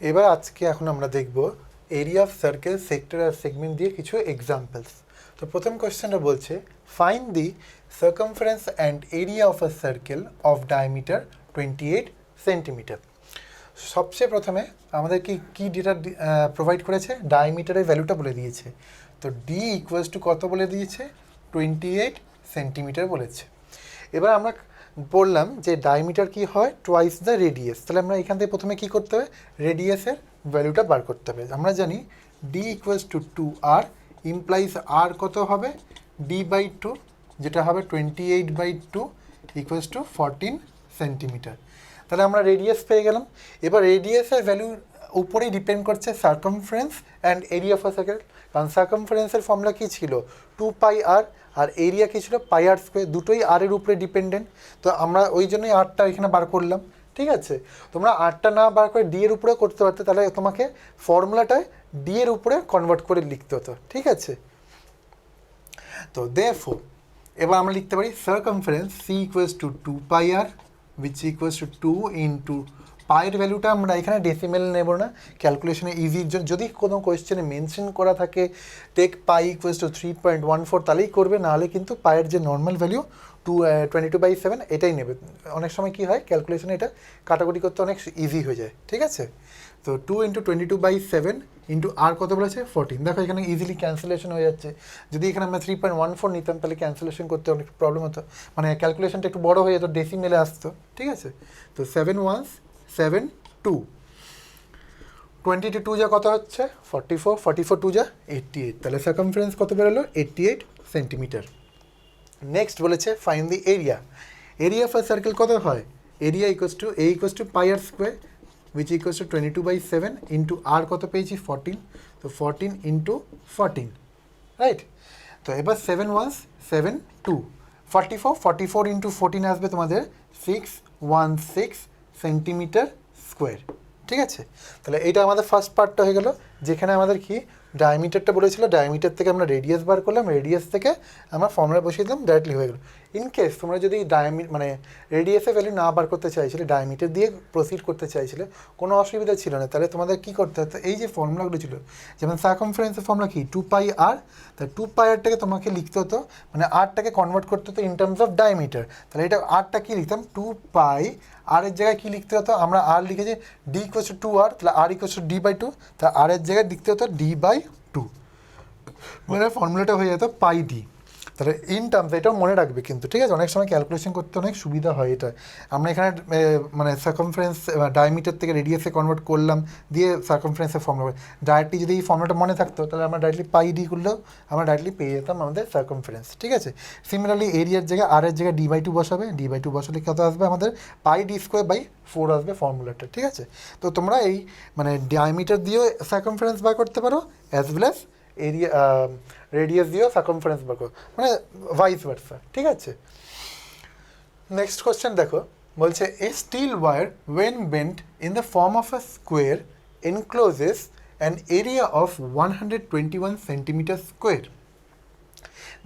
এবার আজকে এখন আমরা দেখব এরিয়া অফ সার্কেল, সেক্টর আর সেগমেন্ট দিয়ে কিছু এক্সাম্পলস। তো প্রথম কোয়েশ্চেনটা বলছে find the circumference and area of a circle of diameter 28 centimeter. সবচেয়ে প্রথমে আমাদের কি ডেটা প্রোভাইড করেছে, ডায়ামিটারের ভ্যালুটা বলে দিয়েছে। তো ডি ইকুয়ালস টু কত বলে দিয়েছে, 28 সেন্টিমিটার বলেছে। এবার আমরা বললাম যে ডায়ামিটার কি হয়, টোয়াইস দ্য রেডিয়াস। তাহলে আমরা এখান থেকে প্রথমে কি করতে হবে, রেডিয়াসের ভ্যালুটা বার করতে হবে। আমরা জানি D equals to 2r implies R কত হবে, d/2, যেটা হবে 28/2 ইকুয়ালস টু 14 সেন্টিমিটার। তাহলে আমরা রেডিয়াস পেয়ে গেলাম। এবার রেডিয়াসের ভ্যালুর উপরেই ডিপেন্ড করছে circumference and area of a circle. কারণ সার্কামফারেন্সের ফর্মুলা কী ছিল, 2πr, আর এরিয়া কী ছিল, πr স্কোয়ার। দুটোই আর এর উপরে ডিপেন্ডেন্ট। তো আমরা ওই জন্যই আরটা এখানে বার করলাম। ঠিক আছে, তোমরা আরটা না বার করে ডি এর উপরে করতে পারতে, তাহলে তোমাকে ফর্মুলাটায় ডি এর উপরে কনভার্ট করে লিখতে হতো। ঠিক আছে, তো therefore এবার আমরা লিখতে পারি circumference C equals to 2πr which equals to 2 into পায়ের ভ্যালুটা আমরা এখানে ডেসিমেল নেব না, ক্যালকুলেশনে ইজির জন্য। যদি কোনো কোয়েশ্চেনে মেনশন করা থাকে টেক পাই ইকুয়ালস টু 3.14, তাহলেই করবে, নাহলে কিন্তু পায়ের যে নর্মাল ভ্যালু 22/7 এটাই নেবে। অনেক সময় কি হয়, ক্যালকুলেশনে এটা কাটাকুটি করতে অনেক ইজি হয়ে যায়। ঠিক আছে, তো 2 into 22/7 ইন্টু আর কত বলেছে 14। দেখো এখানে ইজিলি ক্যান্সেলেশন হয়ে যাচ্ছে। যদি এখানে আমরা 3.14 নিতাম তাহলে ক্যান্সেলেশন করতে অনেক প্রবলেম হতো, মানে ক্যালকুলেশনটা একটু বড় হয়ে যেত, ডেসিমেলে আসতো। ঠিক আছে, তো 7 1 7 2, 22 যা কত হচ্ছে 44, 44 2 যা 88। তাহলে সার্কামফারেন্স কত বেরোলো, 88 সেন্টিমিটার। নেক্সট বলেছে find the area. Area of a circle কত হয়, area equals to A equals two πr square which equals to 22/7 into r কত পেয়েছি 14, তো 14 into 14, রাইট। তো এবার 7 1 7 2, 44 into 14 আসবে তোমাদের 616 সেন্টিমিটার স্কোয়ার। ঠিক আছে, তাহলে এইটা আমাদের ফার্স্ট পার্টটা হয়ে গেল, যেখানে আমাদের কি ডায়ামিটারটা বলেছিল, ডায়ামিটার থেকে আমরা রেডিয়াস বার করলাম, রেডিয়াস থেকে আমরা ফর্মুলা বসিয়ে দিলাম, ডাইরেক্টলি হয়ে গেল। ইন কেস তোমরা যদি মানে রেডিয়াসের ভ্যালু না বার করতে চাইছিলে, ডায়ামিটার দিয়ে প্রসিড করতে চাইছিলে, কোনো অসুবিধা ছিল না। তাহলে তোমাদের কী করতে হতো, এই যে ফর্মুলাগুলো ছিল, যেমন সার্কামফারেন্সের ফর্মুলা কি 2πr, তাই 2πrটাকে তোমাকে লিখতে হতো, মানে আরটাকে কনভার্ট করতে হতো ইন টার্মস অফ ডায়ামিটার। তাহলে এটা আরটা কী লিখতাম, 2π, আর এর জায়গায় কী লিখতে হতো, আমরা আর লিখেছি ডি ইকুয়ালস টু 2r, তাহলে আর ইকুয়ালস টু d/2, তাহলে আর এর জায়গায় লিখতে হতো d/2, মানে ফর্মুলাটা হয়ে যেত πd। তাহলে ইন টার্মস, এটাও মনে রাখবে কিন্তু। ঠিক আছে, অনেক সময় ক্যালকুলেশন করতে অনেক সুবিধা হয় এটা। আমরা এখানে মানে সার্কামফারেন্স ডায়ামিটার থেকে রেডিয়াসে কনভার্ট করলাম, দিয়ে সার্কামফারেন্সের ফর্মুলা, ডাইরেক্টলি যদি এই ফর্মুলাটা মনে থাকতো তাহলে আমরা ডাইরেক্টলি πd করলেও আমরা ডাইরেক্টলি পেয়ে যেতাম আমাদের সার্কামফারেন্স। ঠিক আছে, সিমিলারলি এরিয়ার জায়গায় আর এর জায়গায় d/2 বসাবে, d/2 বসালে কত আসবে আমাদের πd²/4 আসবে ফর্মুলাটা। ঠিক আছে, তো তোমরা এই মানে ডায়ামিটার দিয়েও সার্কামফারেন্স বার করতে পারো, as well as area radius দিয়েও সার্কামফারেন্স বার করো, মানে ভাইস ভার্সা। ঠিক আছে, নেক্সট কোয়েশ্চেন দেখো, বলছে a steel wire when bent in the form of a square encloses an area of 121 centimetre square.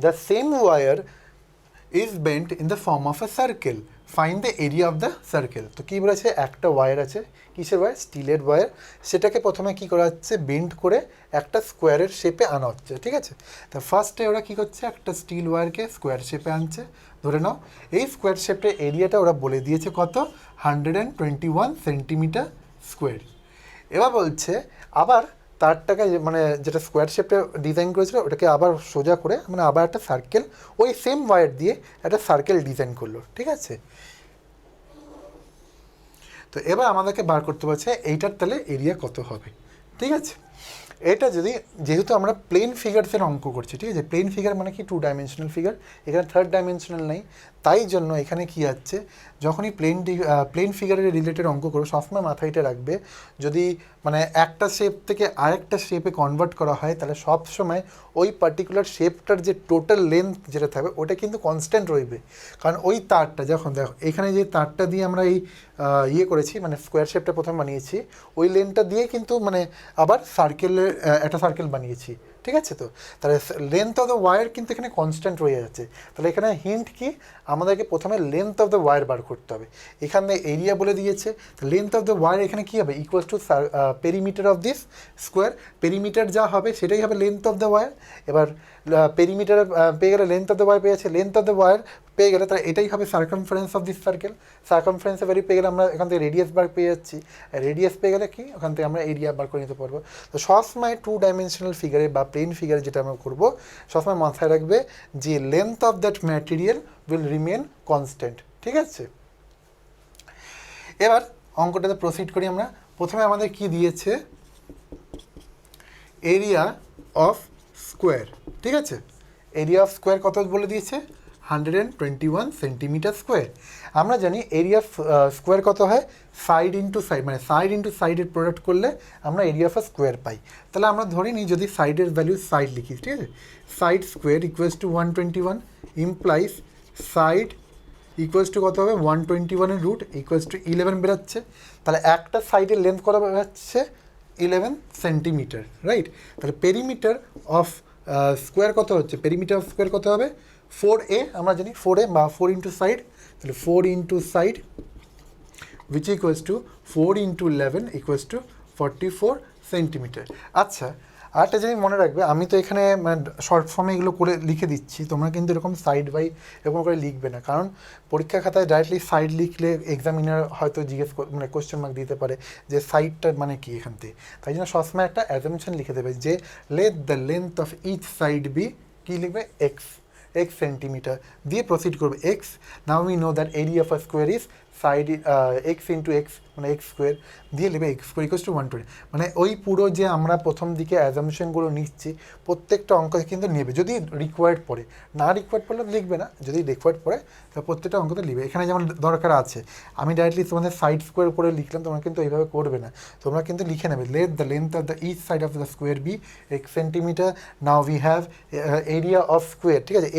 The same wire is bent in the form of a circle, find the area of the circle. তো কী বলেছে, একটা wire আছে, কিসের wire, স্টিলের wire, সেটাকে প্রথমে কী করা হচ্ছে, বেন্ড করে একটা স্কোয়ারের শেপে আনা হচ্ছে। ঠিক আছে, তা ফার্স্টে ওরা কী করছে, একটা স্টিল ওয়্যারকে স্কোয়ার শেপে আনছে। ধরে নাও এই স্কোয়ার শেপের এরিয়াটা ওরা বলে দিয়েছে কত, 121 সেন্টিমিটার স্কোয়ার। এবার বলছে আবার তারটাকে, মানে যেটা স্কোয়ার শেপে ডিজাইন করেছিল ওটাকে আবার সোজা করে, মানে আবার একটা সার্কেল ওই সেম ওয়্যার দিয়ে একটা সার্কেল ডিজাইন করলো। ঠিক আছে, তো এবার আমাদেরকে বার করতে পারছে এইটার তাহলে এরিয়া কত হবে। ঠিক আছে, এটা যদি, যেহেতু আমরা প্লেন ফিগারসের অঙ্ক করছি, ঠিক আছে, প্লেন ফিগার মানে কি 2 ডাইমেনশনাল ফিগার, এখানে 3rd ডাইমেনশনাল নেই, তাই জন্য এখানে কি আছে, যখনই প্লেন ফিগারের রিলেটেড অঙ্ক করো সবসময় মাথায় এটা রাখবে, যদি মানে একটা শেপ থেকে আরেকটা শেপে কনভার্ট করা হয় তাহলে সবসময় ওই পার্টিকুলার শেপটার যে টোটাল লেন্থ যেটা থাকবে ওটা কিন্তু কনস্ট্যান্ট রইবে। কারণ ওই তারটা, যখন দেখো এখানে যে তারটা দিয়ে আমরা এই ইয়ে করেছি, মানে স্কোয়ার শেপটা প্রথমে বানিয়েছি, ওই লেন্থটা দিয়ে কিন্তু মানে আবার সার্কেলের একটা সার্কেল বানিয়েছি। ঠিক আছে? তো তাহলে লেন্থ অফ দ্য ওয়্যার কিন্তু এখানে কনস্ট্যান্ট রয়ে যাচ্ছে। তাহলে এখানে হিন্ট কি, আমাদেরকে প্রথমে লেন্থ অফ দ্য ওয়্যার বার করতে হবে। এখানে এরিয়া বলে দিয়েছে, লেন্থ অফ দ্য ওয়্যার এখানে কী হবে, equals to perimeter of this square. Perimeter যা হবে সেটাই হবে লেন্থ অফ দ্য ওয়্যার। এবার পেরিমিটার পেয়ে গেলে, লেন্থ অফ দ্য ওয়্যার পেয়েছে, লেন্থ অফ দ্য ওয়্যার পেয়ে গেলে তাহলে এটাই হবে সার্কামফারেন্স অফ দিস সার্কেল। সার্কামফারেন্সে ভ্যালু পেয়ে গেলে আমরা এখান থেকে রেডিয়াস বার পেয়ে যাচ্ছি, রেডিয়াস পেয়ে গেলে কি ওখান থেকে আমরা এরিয়া বার করে নিতে পারবো। তো সবসময় 2 ডাইমেনশনাল ফিগারে বা প্লেন ফিগারে যেটা আমরা করবো, সবসময় মাথায় রাখবে যে length of that material will remain constant. ঠিক আছে, এবার অঙ্কটাতে প্রসিড করি আমরা। প্রথমে আমাদের কি দিয়েছে, এরিয়া অফ স্কোয়ার। ঠিক আছে, এরিয়া অফ স্কোয়ার কত বলে দিয়েছে, 121 সেন্টিমিটার স্কোয়ার। আমরা জানি এরিয়া স্কোয়ার কত হয়, সাইড ইন্টু সাইড, মানে সাইড ইন্টু সাইডের প্রোডাক্ট করলে আমরা এরিয়া অফ স্কোয়ার পাই। তাহলে আমরা ধরে নিই যদি সাইডের ভ্যালু সাইড লিখি, ঠিক আছে, side square equals to 121 implies side equals to কত হবে, 121 রুট ইকুয়ালস টু 11 বেরোচ্ছে। তাহলে একটা সাইডের লেন্থ কত বেরোচ্ছে, 11 সেন্টিমিটার, রাইট? তাহলে পেরিমিটার অফ স্কোয়ার কত হচ্ছে, পেরিমিটার অফ স্কোয়ার কত হবে, 4a, আমরা জানি 4a বা 4 ইন্টু সাইড, তাহলে 4 into side which equals to 4 into 11 equals to 44 centimetre. আচ্ছা, আরেকটা জিনিস মনে রাখবে, আমি তো এখানে শর্ট ফর্মে এগুলো করে লিখে দিচ্ছি, তোমরা কিন্তু এরকম সাইড বাই এরকম করে লিখবে না, কারণ পরীক্ষা খাতায় ডাইরেক্টলি সাইড লিখলে এক্সামিনার হয়তো জিজ্ঞেস মানে কোশ্চেন মার্ক দিতে পারে যে সাইডটা মানে কি এখান থেকে। তাই জন্য সবসময় একটা অ্যাজাম্পশন লিখে দেবে যে let the length of each side be, কী লিখবে, এক্স সেন্টিমিটার দিয়ে প্রসিড করবে X. Now we know that area of a square is side X into X, মানে এক্স স্কোয়ার দিয়ে নেবে এক্স স্কোয়ার ইকুয়ালস টু 120। মানে ওই পুরো যে আমরা প্রথম দিকে অ্যাজাম্পশনগুলো নিচ্ছি প্রত্যেকটা অঙ্ক কিন্তু নেবে, যদি রিকোয়ার্ড পড়ে, না রিকোয়ার্ড পড়লে লিখবে না, যদি রিকোয়ার্ড পড়ে তাহলে প্রত্যেকটা অঙ্কতে লিখবে। এখানে যেমন দরকার আছে, আমি ডাইরেক্টলি তোমাদের সাইড স্কোয়ার করে লিখলাম, তোমরা কিন্তু এইভাবে করবে না, তোমরা কিন্তু লিখে নেবে let the length of the each side of the square be x centimeter. Now we have area of square, ঠিক আছে,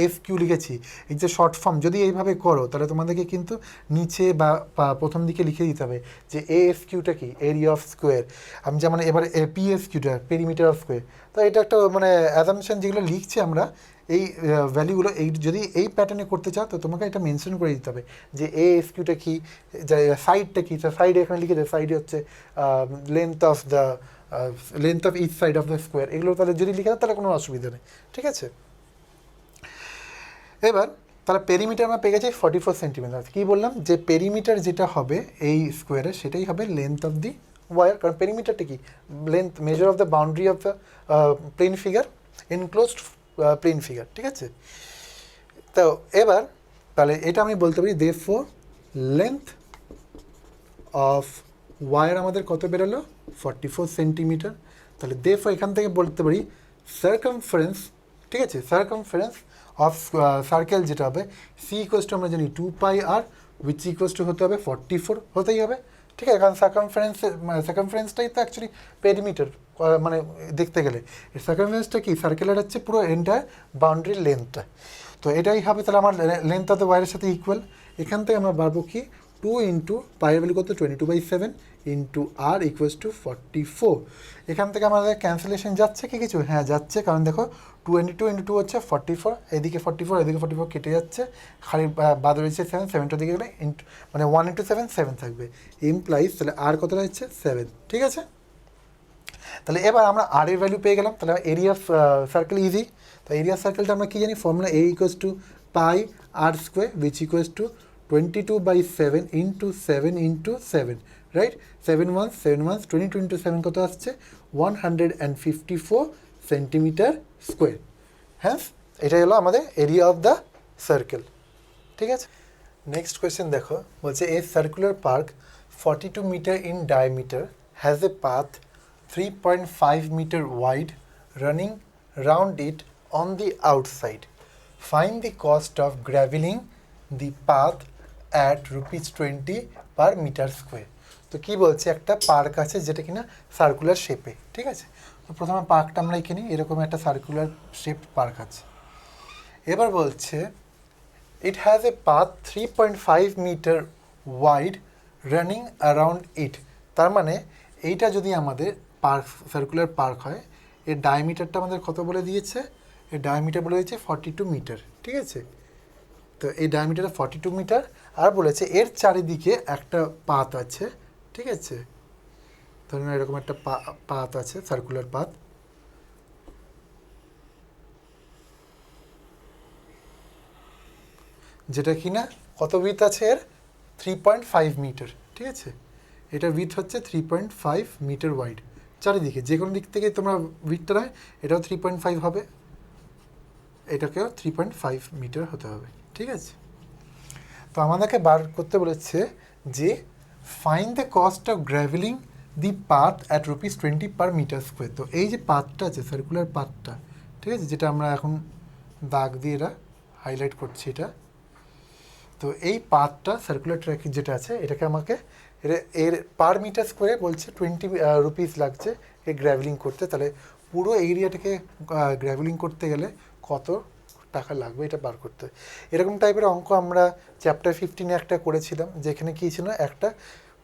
এস কিউ লিখেছি, এই যে শর্ট ফর্ম যদি এইভাবে করো তাহলে তোমাদেরকে কিন্তু নিচে বা প্রথম দিকে লিখে দিতে হবে যে এএস কিউটা কি, এরিয়া অফ স্কোয়ার। আমি যেমন এবারে পিএস কিউটা পেরিমিটার অফ স্কোয়ার। তো এটা একটা মানে অ্যাজাম্পশন যেগুলো লিখছি আমরা, এই ভ্যালুগুলো এই যদি এই প্যাটার্নে করতে চাও তো তোমাকে এটা মেনশন করে দিতে হবে যে এএস কিউটা কী, সাইডটা কী, সাইডে এখানে লিখে দেয় সাইডে হচ্ছে length of each side of the square. এগুলো তাহলে যদি লিখে দেয় তাহলে কোনো অসুবিধা নেই, ঠিক আছে। এবার তাহলে পেরিমিটার আমরা পেয়ে গেছি 44 সেন্টিমিটার। কী বললাম যে পেরিমিটার যেটা হবে এই স্কোয়ারে সেটাই হবে লেন্থ অফ দি ওয়্যার, কারণ পেরিমিটারটা কি, length measure of the boundary of the plane figure, enclosed plane figure, ঠিক আছে। তো এবার তাহলে এটা আমি বলতে পারি দেরফোর লেন্থ অফ ওয়্যার আমাদের কত বেরোলো, 44 সেন্টিমিটার। তাহলে দেরফোর এখান থেকে বলতে পারি সার্কামফারেন্স, ঠিক আছে, সার্কামফারেন্স অফ সার্কেল যেটা হবে সি ইকুয়ালস টু আমরা জানি 2πr উইচ ইকুয়ালস টু হতে হবে 44 হতেই হবে, ঠিক আছে, কারণ সার্কামফারেন্সটাই তো অ্যাকচুয়ালি পেরিমিটার, মানে দেখতে গেলে সার্কামফারেন্সটা কি, সার্কেলের হচ্ছে পুরো এন্টায়ার বাউন্ডারির লেন্থটা। তো এটাই হবে তাহলে আমার লেন্থ অফ দ্য ওয়্যারের সাথে ইকুয়াল। এখান থেকে আমরা পারবো কি 2 ইন্টু পায়ের ভ্যালু কত 22/7 ইন্টু আর ইকুয়ালস টু 44। এখান থেকে আমাদের ক্যান্সেলেশন যাচ্ছে কি কিছু, হ্যাঁ যাচ্ছে, কারণ দেখো 22 ইন্টু 2 হচ্ছে 44, এদিকে 44 এদিকে 44 কেটে যাচ্ছে, খালি বাদ রয়েছে 7, 7টার দিকে গেলে মানে 1 ইন্টু 7 7 থাকবে, ইমপ্লাইজ তাহলে আর কত রয়েছে 7, ঠিক আছে। তাহলে এবার আমরা আর এর ভ্যালু পেয়ে গেলাম, তাহলে এরিয়া সার্কেল ইজি। তো এরিয়া সার্কেলটা আমরা কী জানি, formula A equals to pi r square which equals to 22/7 into 7 into 7, right, 7 1 7 1 22 into 7 কত আসছে 154 সেন্টিমিটার স্কোয়ার। হ্যাঁ, এটাই হলো আমাদের এরিয়া অফ দ্য সার্কেল, ঠিক আছে। নেক্সট কোয়েশ্চেন দেখো, বলছে a circular park 42 meter in diameter has a path 3.5 meter wide running round it on the outside. Find the cost of graveling the path at ₹20 per meter square. তো কী বলছে, একটা park আছে যেটা কিনা circular শেপে, ঠিক আছে। তো প্রথমে পার্কটা আমরা এখানে এরকম একটা সার্কুলার শেপ পার্ক আছে। এবার বলছে it has a path 3.5 meter wide running around it. তার মানে এইটা যদি আমাদের পার্ক সার্কুলার পার্ক হয়, এর ডায়ামিটারটা আমাদের কত বলে দিয়েছে, এর ডায়ামিটার বলে দিয়েছে 42 মিটার, ঠিক আছে। তো এই ডায়ামিটারটা 42 মিটার, আর বলেছে এর চারিদিকে একটা পাত আছে, ঠিক আছে। ধরুন এরকম একটা পাত আছে, সার্কুলার পাত, যেটা কিনা কত উইথ আছে এর, 3.5 মিটার, ঠিক আছে। এটা উইথ হচ্ছে 3.5 মিটার ওয়াইড চারিদিকে, যে কোনো দিক থেকে তোমরা উইথটা নয়, এটাও 3.5 হবে, এটাকেও 3.5 মিটার হতে হবে, ঠিক আছে। তো আমাদেরকে বার করতে বলেছে যে find the cost of gravelling the path at ₹20 per metre square. তো এই যে পাথটা আছে, সার্কুলার পাথটা, ঠিক আছে, যেটা আমরা এখন দাগ দিয়ে এরা হাইলাইট করছি এটা। তো এই পাথটা সার্কুলার ট্র্যাক যেটা আছে, এটাকে আমাকে এর পার মিটার স্কোয়ারে বলছে 20 রুপিস লাগছে এই গ্র্যাভেলিং করতে। তাহলে পুরো এরিয়াটাকে গ্র্যাভেলিং করতে গেলে কত টাকা লাগবে এটা বার করতে। এরকম টাইপের অঙ্ক আমরা চ্যাপ্টার 15-এ একটা করেছিলাম, যেখানে কী ছিল, একটা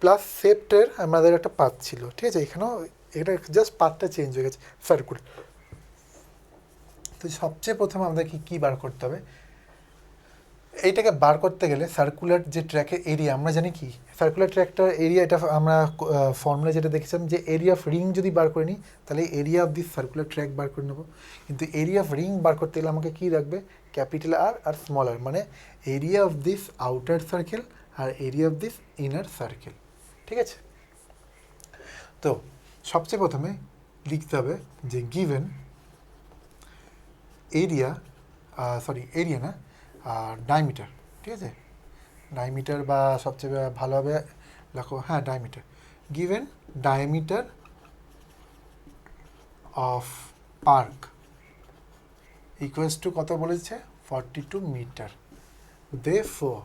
প্লাস সেপ্টের আমাদের একটা পাথ ছিল, ঠিক আছে। এখানেও এটা জাস্ট পাথটা চেঞ্জ হয়ে গেছে, সার্কুলার। তো সবচেয়ে প্রথমে আমাদেরকে কী বার করতে হবে, এইটাকে বার করতে গেলে সার্কুলার যে ট্র্যাকের এরিয়া, আমরা জানি কি সার্কুলার ট্র্যাকটার এরিয়া, এটা আমরা ফর্মুলা যেটা দেখেছিলাম যে এরিয়া অফ রিং যদি বার করে নিই, তাহলে area of this circular track বার করে নেবো। কিন্তু এরিয়া অফ রিং বার করতে গেলে আমাকে কী রাখবে, ক্যাপিটাল আর আর স্মল আর, মানে area of this outer circle আর area of this inner circle, ঠিক আছে। তো সবচেয়ে প্রথমে লিখতে হবে যে গিভেন এরিয়া, এরিয়া না, ডায়ামিটার, ঠিক আছে। ডায়ামিটার বা সবচেয়ে ভালো হবে লেখো, হ্যাঁ diameter. Given diameter of park equals to কত বলেছে, 42 meter. Therefore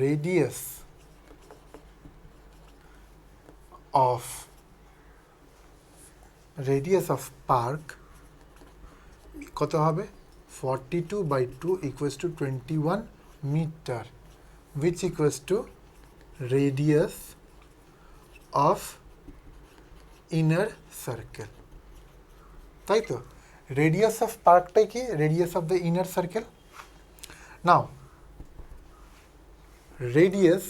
radius of park কত হবে, 42/2 equals to 21 meter, which equals to radius of inner circle, তাই তো। radius of parkটাই কি, radius of the inner circle. Now radius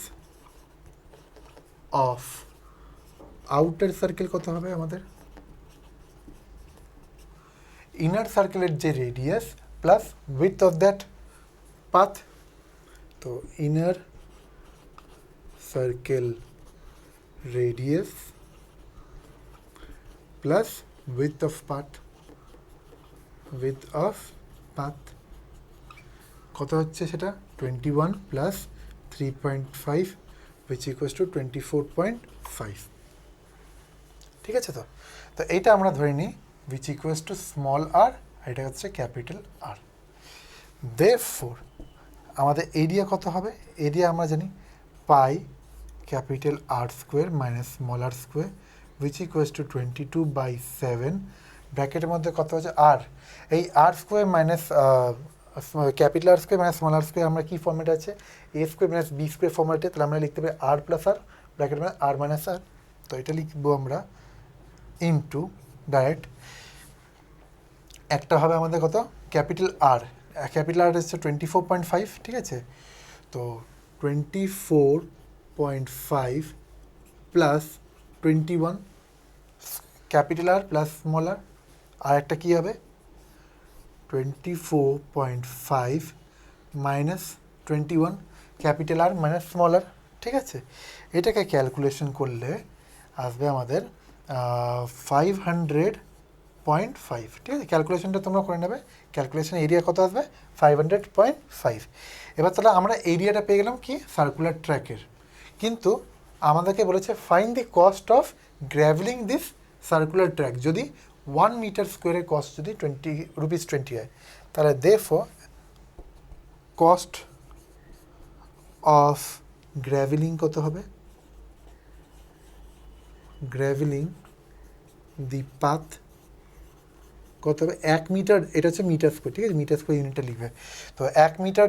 of outer circle কত হবে আমাদের, ইনার সার্কেলের যে radius plus width of that path. তো inner circle radius plus width of path, কত হচ্ছে সেটা, 21 প্লাস 3.5 which equals to 24.5, ঠিক আছে। তো এইটা আমরা ধরে নিই which equals to small r, আর এটা হচ্ছে ক্যাপিটাল R. Therefore আমাদের এরিয়া কত হবে, এরিয়া আমরা জানি পাই capital R square minus small r square which equals to 22/7, ব্র্যাকেটের মধ্যে কত আছে r, এই r square minus capital R square minus small r square আমরা কী ফর্মেটে আছে, a square minus b square ফর্মেটে, তাহলে আমরা লিখতে পারি r প্লাস r, ব্র্যাকেট মানে r মাইনাস r। তো এটা লিখবো আমরা ইনটু ডাইরেক্ট, একটা হবে আমাদের কত, ক্যাপিটাল আর, ক্যাপিটাল আর হচ্ছে 24.5, ঠিক আছে। তো 24.5 plus 21 capital R plus small R, আর একটা কী হবে 24.5 minus 21 capital R minus small R, ঠিক আছে। এটাকে ক্যালকুলেশন করলে আসবে আমাদের 500.5, ঠিক আছে। ক্যালকুলেশনটা তোমরা করে নেবে, ক্যালকুলেশন এরিয়া কত আসবে 500.5। এবার তাহলে আমরা এরিয়াটা পেয়ে গেলাম কি সার্কুলার ট্র্যাকের, কিন্তু আমাদেরকে বলেছে find the cost of gravelling this circular track. যদি 1 মিটার স্কোয়ারের কস্ট যদি ₹20 হয়, তাহলে therefore কস্ট অফ গ্র্যাভেলিং কত হবে, গ্র্যাভেলিং দি পাথ কত হবে 1 মিটার, এটা হচ্ছে মিটার স্কোয়ার, ঠিক আছে, মিটার স্কোয়ার ইউনিটটা লিখবে। তো 1 মিটার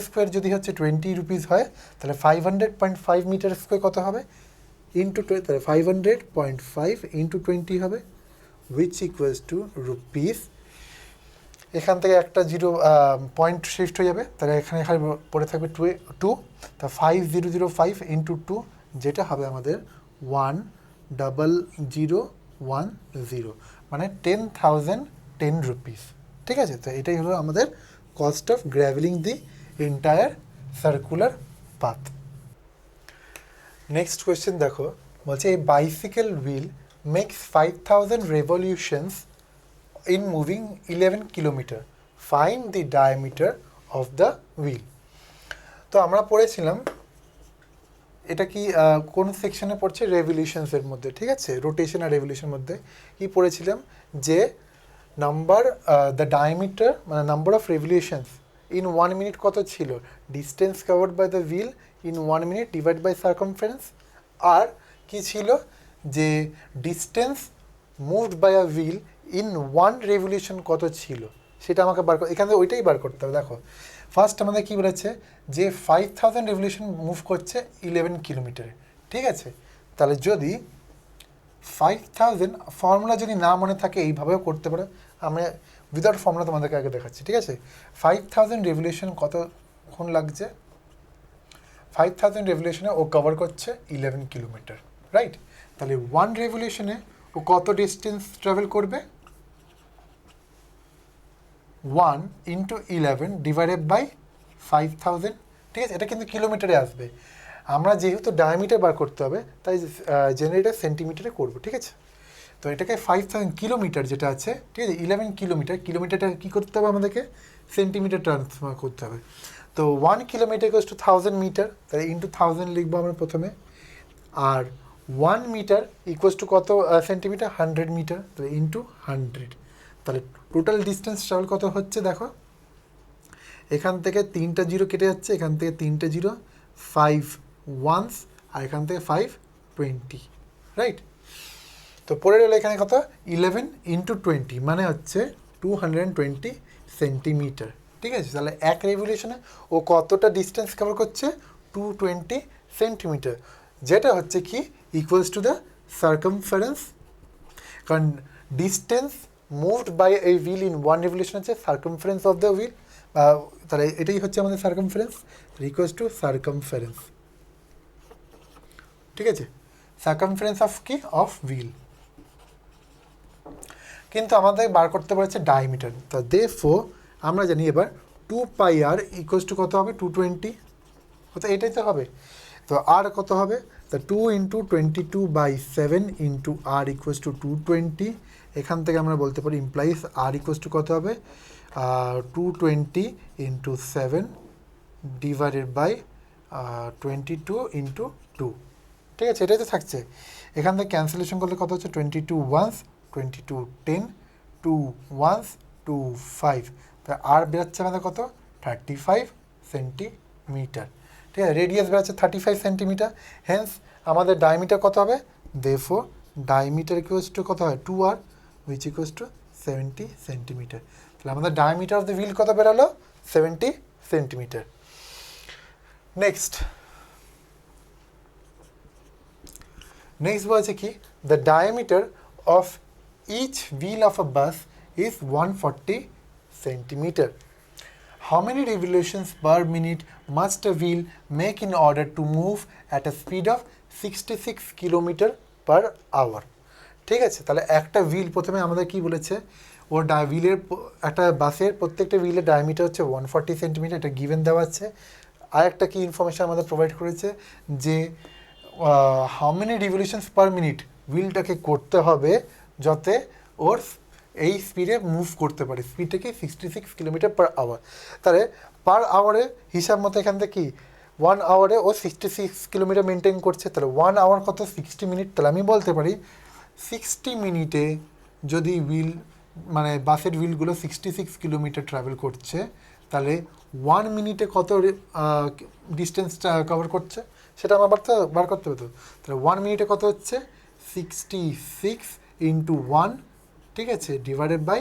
স্কোয়ার যদি হচ্ছে 20 রুপিস হয়, তাহলে 500.5 মিটার স্কোয়ার কত হবে ইন্টু, তাহলে 500.5 ইন্টু 20 হবে উইচ ইকুয়ালস টু রুপিস, এখান থেকে একটা জিরো পয়েন্ট শিফট হয়ে যাবে, তাহলে এখানে এখানে পড়ে থাকবে টু, তা 5005 ইন্টু 2, যেটা হবে আমাদের 10010, মানে 10,010 রুপিস। ঠিক আছে, তো এটাই হলো আমাদের cost of gravelling the entire circular path. Next question দেখো, বলছে এই bicycle wheel makes 5000 revolutions in moving 11 kilometer. Find the diameter of the wheel. তো আমরা পড়েছিলাম, এটা কি কোন সেকশনে পড়ছে, রেভলিউশনসের মধ্যে, ঠিক আছে, রোটেশন আর রেভলিউশনের মধ্যে কি পড়েছিলাম যে নাম্বার দ্য ডায়ামিটার মানে number of revolutions in 1 minute কত ছিল, distance covered by the wheel in 1 minute divide by circumference, আর কি ছিল যে distance moved by a wheel in 1 revolution কত ছিল, সেটা আমাকে বার এখান থেকে ওইটাই বার করতে হবে। দেখো ফার্স্ট আমাদের কী বলেছে যে 5000 রেভলিউশন মুভ করছে 11 কিলোমিটারে, ঠিক আছে, তাহলে যদি 5000 ফর্মুলা যদি না মনে থাকে এইভাবেও করতে পারো, আমরা উইদাউট ফর্মুলা তোমাদেরকে আগে দেখাচ্ছি, ঠিক আছে। 5000 রেভলিউশন কতক্ষণ লাগছে, 5000 রেভলিউশনে ও কভার করছে 11 কিলোমিটার, রাইট, তাহলে 1 রেভলিউশনে ও কত ডিস্টেন্স ট্রাভেল করবে, 1 ইন্টু 11 ডিভাইডেড বাই 5000, ঠিক আছে, এটা কিন্তু কিলোমিটারে আসবে, আমরা যেহেতু ডায়ামিটার বার করতে হবে তাই জেনারেটর সেন্টিমিটারে করব, ঠিক আছে। তো এটাকে 5000 কিলোমিটার যেটা আছে, ঠিক আছে, 11 কিলোমিটার, কিলোমিটারটা কী করতে হবে আমাদেরকে সেন্টিমিটার ট্রান্সফার করতে হবে। তো 1 কিলোমিটার ইকুয়ালস টু 1000 মিটার, তাহলে ইন্টু 1000 লিখবো আমরা প্রথমে, আর 1 মিটার ইকুয়ালস টু কত সেন্টিমিটার, 100 মিটার, তাহলে ইন্টু 100, তাহলে টোটাল ডিস্টেন্স ট্রাভেল কত হচ্ছে দেখো, এখান থেকে 3টা জিরো কেটে যাচ্ছে, এখান থেকে 3টে জিরো, 5 ওয়ান্স, আর এখান থেকে 5 20, রাইট। তো পরে রইল এখানে কত 11 ইন্টু 20 মানে হচ্ছে 220 সেন্টিমিটার, ঠিক আছে, তাহলে এক রেভলিউশনে ও কতটা ডিস্টেন্স কভার করছে 220 সেন্টিমিটার, যেটা হচ্ছে কি ইকুয়ালস টু দ্য সার্কামফারেন্স, কারণ distance moved by a wheel in 1 revolution হচ্ছে সার্কামফারেন্স অফ দ্য হুইল, তাহলে এটাই হচ্ছে আমাদের সার্কামফারেন্স, ইকুয়ালস টু সার্কামফারেন্স, ঠিক আছে, সার্কামফারেন্স অফ কি অফ হুইল। কিন্তু আমাদের বার করতে পারছে ডায়ামিটার, তা দেরফোর আমরা জানি এবার 2πr ইকুয়ালস টু কত হবে 220, অর্থাৎ এটাই তো হবে, তো আর কত হবে, তা 2 into 22/7 into r equals to 220, এখান থেকে আমরা বলতে পারি ইমপ্লাইজ আর ইকুয়ালস টু কত হবে 220 ইন্টু 7 ডিভাইডেড বাই 22 ইন্টু 2, ঠিক আছে, এটাই তো থাকছে, এখান থেকে ক্যান্সেলেশন করলে কত হচ্ছে 22 ওয়ান্স, 22 10, 2 ওয়ান্স, 2 5, তা আর বেরোচ্ছে আমাদের কত 35 সেন্টিমিটার, ঠিক আছে, রেডিয়াস বেরোচ্ছে 35 সেন্টিমিটার, হেন্স আমাদের ডায়ামিটার কত হবে, দেরফোর ডায়ামিটার ইকুয়ালস টু কত হয় 2r which equals two 70 centimetre, তাহলে আমাদের ডায়ামিটার অফ দ্য হুইল কত বেরোলো 70 সেন্টিমিটার। নেক্সট বলছে কি the diameter of each wheel of a bus is 140 centimeter. How many revolutions per minute must a wheel make in order to move at a speed of 66 kilometre per hour? ঠিক আছে, তাহলে একটা wheel প্রথমে আমাদের কি বলেছে, ওর হুইলের একটা বাসের প্রত্যেকটা হুইলের ডায়ামিটার হচ্ছে 140 সেন্টিমিটার, এটা গিভেন দেওয়া আছে। আর একটা কি ইনফরমেশান আমাদের প্রোভাইড করেছে যে হাউ মেনি রিভলিউশনস পার মিনিট হুইলটাকে করতে হবে যাতে ওর এই স্পিডে মুভ করতে পারে, স্পিডটা কি 66 কিলোমিটার পার আওয়ার, তাহলে পার আওয়ারে হিসাব মতো এখান থেকে কি 1 আওয়ারে ও 66 কিলোমিটার মেনটেন করছে, তাহলে 1 আওয়ার কত 60 মিনিট, তাহলে আমি বলতে পারি 60 মিনিটে যদি হুইল মানে বাসের হুইলগুলো 66 কিলোমিটার ট্রাভেল করছে, তাহলে 1 মিনিটে কত ডিস্টেন্সটা কভার করছে সেটা আমার বার করতে হতো, তাহলে 1 মিনিটে কত হচ্ছে 66 ইন্টু 1, ঠিক আছে, ডিভাইডেড বাই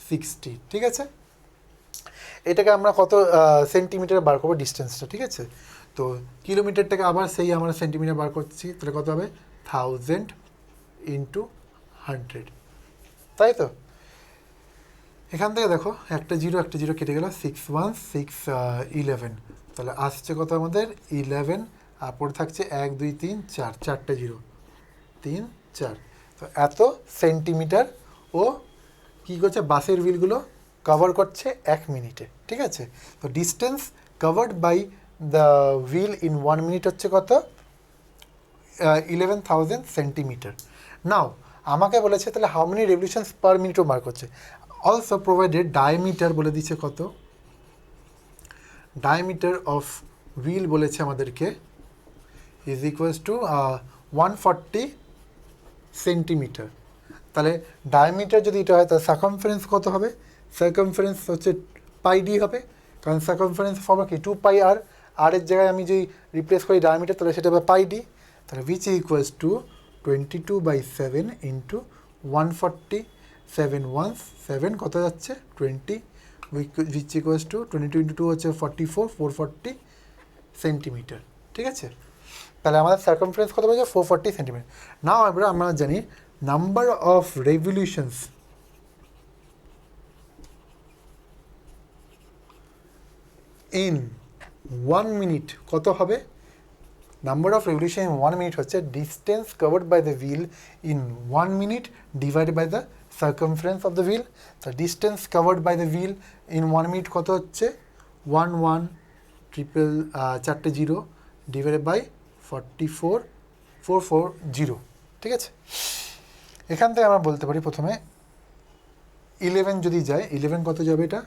60, ঠিক আছে, এটাকে আমরা কত সেন্টিমিটার বার করবো ডিস্টেন্সটা, ঠিক আছে, তো কিলোমিটারটাকে আবার সেই আমরা সেন্টিমিটার বার করছি, তাহলে কত হবে 1000 ইন্টু 100, তাই তো? এখান থেকে দেখো একটা জিরো কেটে গেল, 6 1 6 11, তাহলে আসছে কত আমাদের 11, আর পরে থাকছে 1 2 3 4, চারটে জিরো, 3 4, তো এত সেন্টিমিটার ও কী করছে বাসের হুইলগুলো কভার করছে 1 মিনিটে, ঠিক আছে? তো distance covered by the wheel in 1 minute হচ্ছে কত, 11,000 সেন্টিমিটার। নাও আমাকে বলেছে তাহলে হাউ মেনি রেভলিউশনস পার মিনিটও মার্ক করছে। অলসো প্রোভাইডেড ডায়ামিটার বলে দিচ্ছে কত, ডায়ামিটার অফ হুইল বলেছে আমাদেরকে ইজ ইকুয়ালস টু 140 সেন্টিমিটার। তাহলে ডায়ামিটার যদি এটা হয় তাহলে সার্কামফারেন্স কত হবে, সার্কামফারেন্স হচ্ছে পাই ডি হবে, কারণ সার্কামফারেন্স ফর্ম কি 2 পাই আর, আর এর জায়গায় আমি যদি রিপ্লেস করি ডায়ামিটার তাহলে সেটা হবে পাই ডি, তাহলে উইচ ইকুয়ালস টু 22/7 ইন্টু 140, 7 1 7 কত যাচ্ছে 20, উইচ ইকুয়ালস টু 22 ইন্টু 2 হচ্ছে 44, 440 সেন্টিমিটার, ঠিক আছে? তাহলে আমাদের সার্কামফারেন্স কত বলছে 440 সেন্টিমিটার। নাও আমরা জানি number of revolutions in 1 minute কত হবে, number of revolution in 1 minute হচ্ছে distance covered by the wheel in 1 minute divided by the circumference of the wheel. তো distance covered by the wheel in 1 minute কত হচ্ছে 1 1 triple চারটে zero divided by 44 440, ঠিক আছে? এখান থেকে আমরা বলতে পারি প্রথমে 11 যদি যায়, 11 কত যাবে, এটা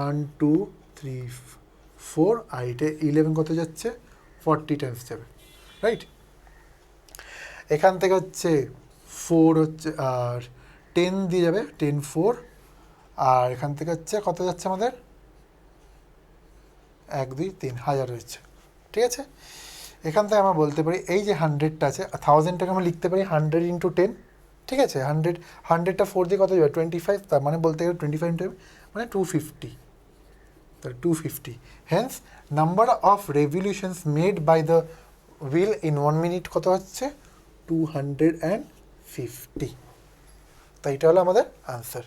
1 2 3 4, আর এটা 11 কত যাচ্ছে 40 টাইমস যাবে, রাইট? এখান থেকে হচ্ছে 4 হচ্ছে আর 10 দিয়ে যাবে, 10 4, আর এখান থেকে হচ্ছে কত যাচ্ছে আমাদের 1 2 3 হাজার হচ্ছে, ঠিক আছে? এখান থেকে আমরা বলতে পারি এই যে 100টা আছে, 1000টাকে আমরা লিখতে পারি 100 ইন্টু 10, ঠিক আছে? 100টা 4 দিয়ে কত যাবে 25, তার মানে বলতে গেলে 25 টাইম মানে 250, তাহলে 250। Hence number of revolutions made by the wheel in 1 minute কত হচ্ছে 250, তাই এটা হলো আমাদের আনসার।